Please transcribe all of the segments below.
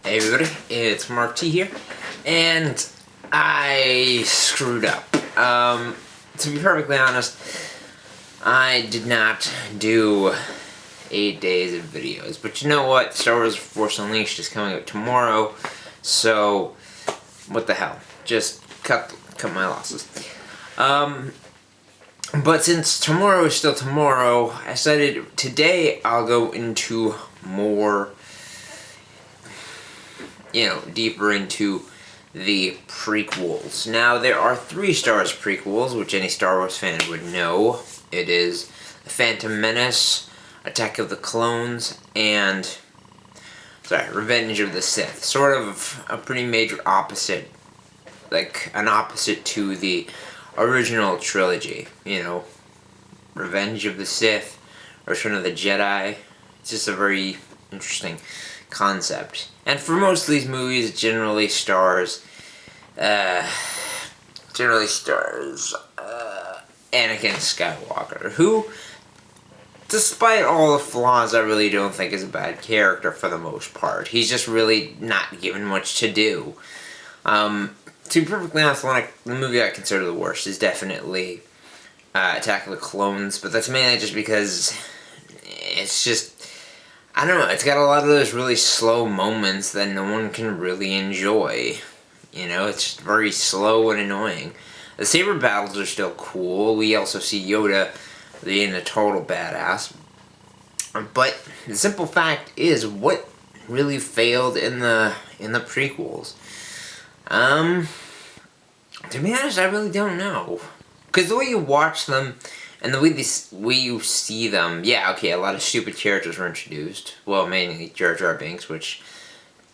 Hey everybody, it's Mark T here, and I screwed up. To be perfectly honest, I did not do 8 days of videos, but you know what? Star Wars Force Unleashed is coming out tomorrow, so what the hell? Just cut my losses. But since tomorrow is still tomorrow, I decided today I'll go into more, deeper into the prequels. Now, there are 3 Star Wars prequels, which any Star Wars fan would know. It is The Phantom Menace, Attack of the Clones, and Revenge of the Sith. Sort of a pretty major opposite, like an opposite to the original trilogy. Revenge of the Sith, Return of the Jedi. It's just a very interesting concept. And for most of these movies, it generally stars Anakin Skywalker, who, despite all the flaws, I really don't think is a bad character for the most part. He's just really not given much to do. To be perfectly honest, the movie I consider the worst is definitely Attack of the Clones, but that's mainly just because it's just, I don't know, it's got a lot of those really slow moments that no one can really enjoy. It's just very slow and annoying. The saber battles are still cool. We also see Yoda being a total badass. But the simple fact is, what really failed in the prequels? To be honest, I really don't know. Because the way you watch them, and the way you see them, yeah, okay, a lot of stupid characters were introduced. Well, mainly Jar Jar Binks, which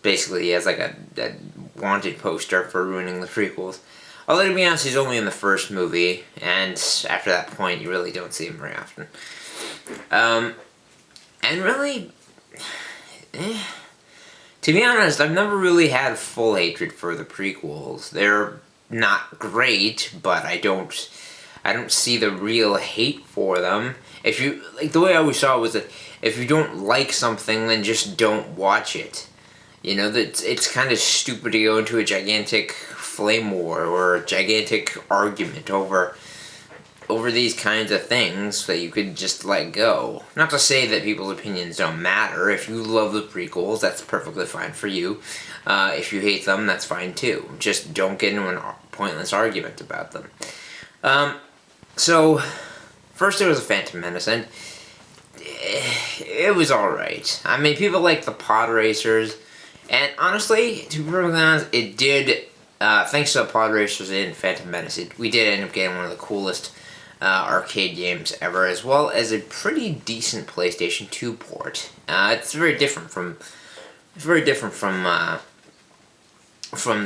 basically has like a wanted poster for ruining the prequels. Although, to be honest, he's only in the first movie, and after that point, you really don't see him very often. And really, to be honest, I've never really had full hatred for the prequels. They're not great, but I don't see the real hate for them. If you, the way I always saw it was that if you don't like something, then just don't watch it. It's kind of stupid to go into a gigantic flame war or a gigantic argument over these kinds of things that you could just let go. Not to say that people's opinions don't matter. If you love the prequels, that's perfectly fine for you. If you hate them, that's fine too. Just don't get into a pointless argument about them. So, first there was a Phantom Menace, and it was alright. I mean, people like the pod racers, and honestly, to be perfectly honest, it did, thanks to the pod racers in Phantom Menace, we did end up getting one of the coolest arcade games ever, as well as a pretty decent PlayStation 2 port. It's very different from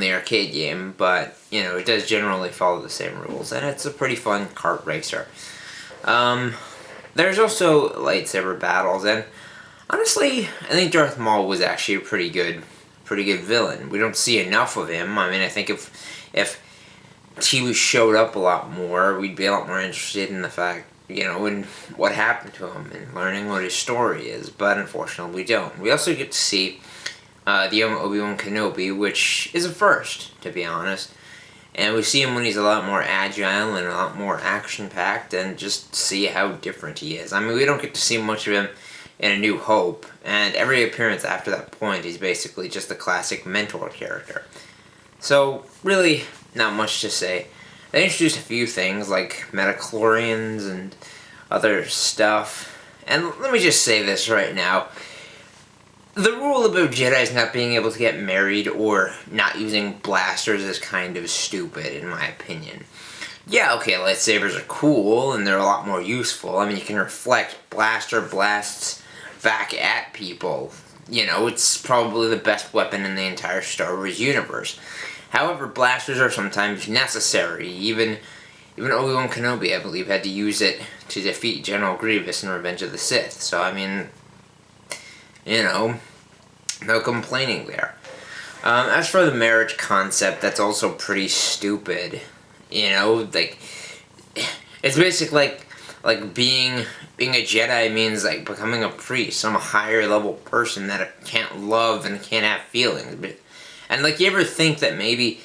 the arcade game, but it does generally follow the same rules, and it's a pretty fun kart racer. There's also lightsaber battles, and honestly, I think Darth Maul was actually a pretty good villain. We don't see enough of him. I mean, I think if he showed up a lot more, we'd be a lot more interested in the fact, in what happened to him and learning what his story is. But unfortunately, we don't. We also get to see the young Obi-Wan Kenobi, which is a first, to be honest. And we see him when he's a lot more agile and a lot more action-packed, and just see how different he is. I mean, we don't get to see much of him in A New Hope, and every appearance after that point, he's basically just a classic mentor character. So, really, not much to say. They introduced a few things, like metachlorians and other stuff. And let me just say this right now. The rule about Jedis not being able to get married or not using blasters is kind of stupid, in my opinion. Yeah, okay, lightsabers are cool, and they're a lot more useful. I mean, you can reflect blaster blasts back at people. It's probably the best weapon in the entire Star Wars universe. However, blasters are sometimes necessary. Even Obi-Wan Kenobi, I believe, had to use it to defeat General Grievous in Revenge of the Sith. So, I mean, no complaining there. As for the marriage concept, that's also pretty stupid. It's basically like being being a Jedi means like becoming a priest, some higher level person that can't love and can't have feelings. And like, you ever think that maybe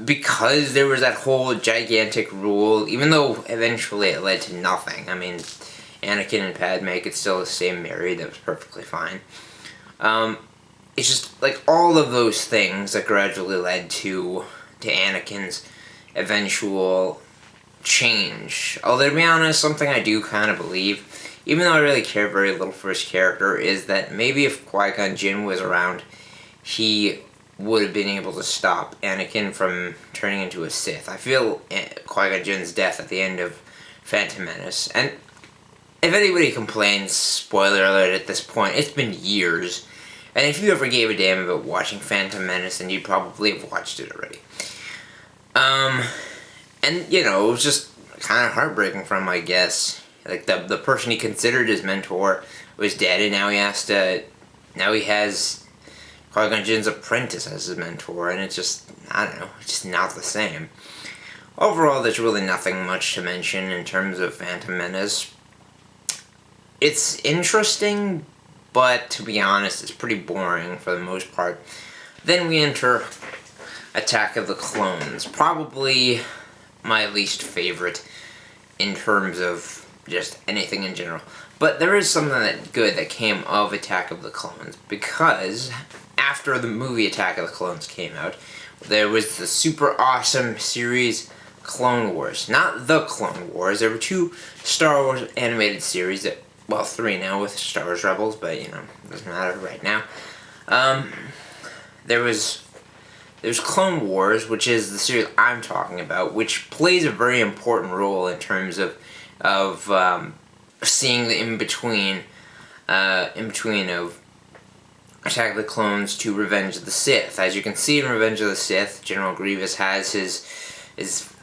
because there was that whole gigantic rule, even though eventually it led to nothing. I mean, Anakin and Padme could still stay married. That was perfectly fine. It's just like all of those things that gradually led to Anakin's eventual change. Although, to be honest, something I do kind of believe, even though I really care very little for his character, is that maybe if Qui-Gon Jinn was around, he would have been able to stop Anakin from turning into a Sith. I feel Qui-Gon Jinn's death at the end of Phantom Menace, and if anybody complains, spoiler alert at this point, it's been years, and if you ever gave a damn about watching Phantom Menace, then you'd probably have watched it already. And, you know, it was just kind of heartbreaking for him, I guess. Like, the person he considered his mentor was dead, and now he has Qui-Gon Jinn's apprentice as his mentor, and it's just, I don't know, it's just not the same. Overall, there's really nothing much to mention in terms of Phantom Menace. It's interesting, but to be honest, it's pretty boring for the most part. Then we enter Attack of the Clones, probably my least favorite in terms of just anything in general. But there is something that good that came of Attack of the Clones, because after the movie Attack of the Clones came out, there was the super awesome series Clone Wars. Not the Clone Wars. There were 2 Star Wars animated series that, well, 3 now with Star Wars Rebels, but, you know, it doesn't matter right now. There's Clone Wars, which is the series I'm talking about, which plays a very important role in terms of seeing the in-between of Attack of the Clones to Revenge of the Sith. As you can see in Revenge of the Sith, General Grievous has his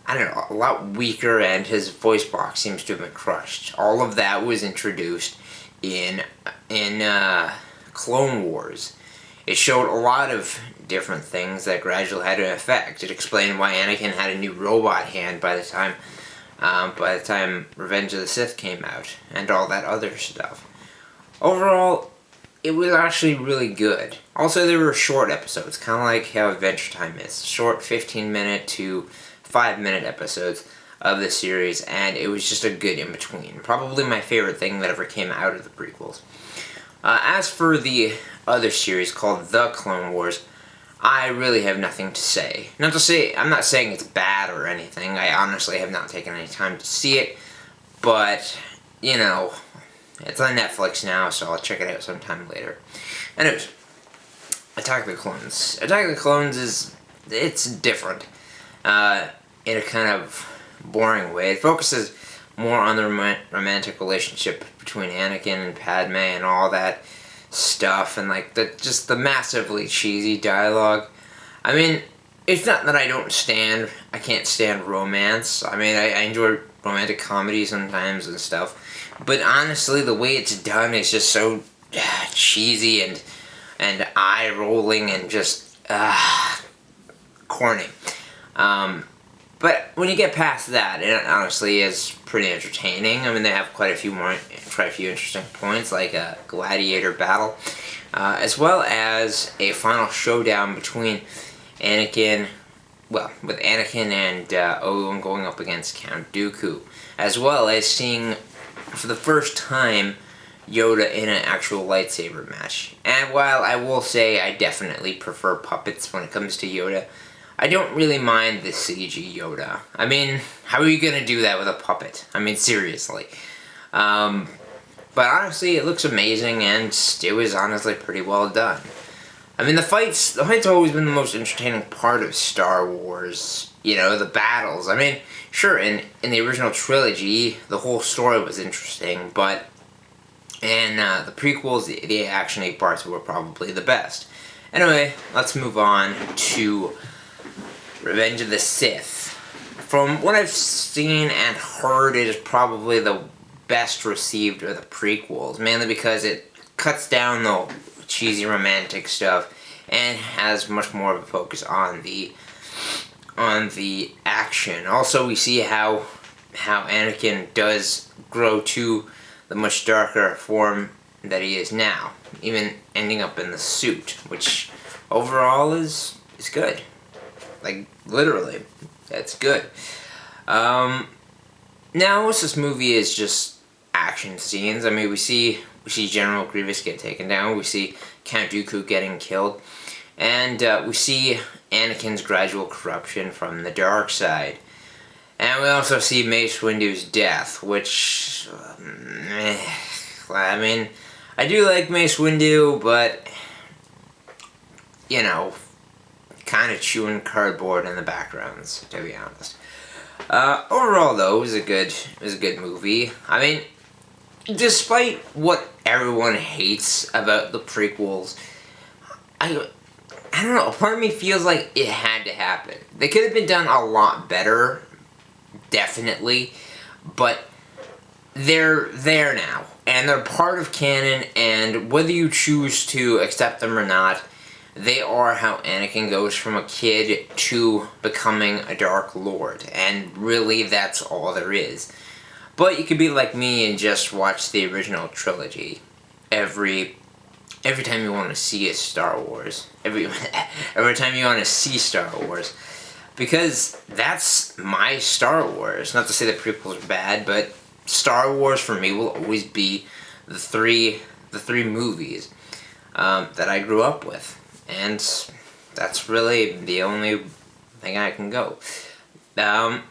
I don't know, a lot weaker, and his voice box seems to have been crushed. All of that was introduced in Clone Wars. It showed a lot of different things that gradually had an effect. It explained why Anakin had a new robot hand by the time Revenge of the Sith came out, and all that other stuff. Overall, it was actually really good. Also, there were short episodes, kind of like how Adventure Time is. Short 15-minute to 5-minute episodes of the series, and it was just a good in-between. Probably my favorite thing that ever came out of the prequels. As for the other series called The Clone Wars, I really have nothing to say. I'm not saying it's bad or anything. I honestly have not taken any time to see it, but, you know, it's on Netflix now, so I'll check it out sometime later. Anyways, Attack of the Clones. Attack of the Clones it's different, in a kind of boring way. It focuses more on the romantic relationship between Anakin and Padme and all that stuff, and like the massively cheesy dialogue. I mean, it's not that I can't stand romance. I mean, I enjoy romantic comedy sometimes and stuff, but honestly, the way it's done is just so cheesy and eye-rolling and just corny. But when you get past that, it honestly is pretty entertaining. I mean, they have quite a few interesting points, like a gladiator battle, as well as a final showdown between Anakin and Obi-Wan going up against Count Dooku, as well as seeing, for the first time, Yoda in an actual lightsaber match. And while I will say I definitely prefer puppets when it comes to Yoda, I don't really mind the CG Yoda. I mean, how are you gonna do that with a puppet? I mean, seriously. But honestly, it looks amazing, and it was honestly pretty well done. I mean, the fights have always been the most entertaining part of Star Wars. You know, the battles. I mean, sure, in the original trilogy, the whole story was interesting, but in the prequels, the action parts were probably the best. Anyway, let's move on to Revenge of the Sith. From what I've seen and heard, it is probably the best received of the prequels, mainly because it cuts down the cheesy romantic stuff and has much more of a focus on the action. Also, we see how Anakin does grow to the much darker form that he is now, even ending up in the suit, which overall is good. Like, literally, that's good. Now, most of this movie is just action scenes. I mean, we see General Grievous get taken down, we see Count Dooku getting killed, and we see Anakin's gradual corruption from the dark side. And we also see Mace Windu's death, which, I mean, I do like Mace Windu, but, you know, kind of chewing cardboard in the backgrounds, to be honest. Overall, though, it was a good movie. I mean, despite what everyone hates about the prequels, I don't know, part of me feels like it had to happen. They could have been done a lot better, definitely, but they're there now, and they're part of canon, and whether you choose to accept them or not, they are how Anakin goes from a kid to becoming a Dark Lord, and really that's all there is. But you could be like me and just watch the original trilogy every time you want to see a Star Wars. Every time you want to see Star Wars. Because that's my Star Wars. Not to say the prequels are bad, but Star Wars for me will always be the three movies that I grew up with. And that's really the only thing I can go. But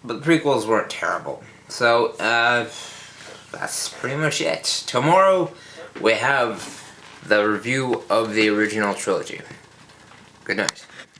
the prequels weren't terrible. So, that's pretty much it. Tomorrow, we have the review of the original trilogy. Good night.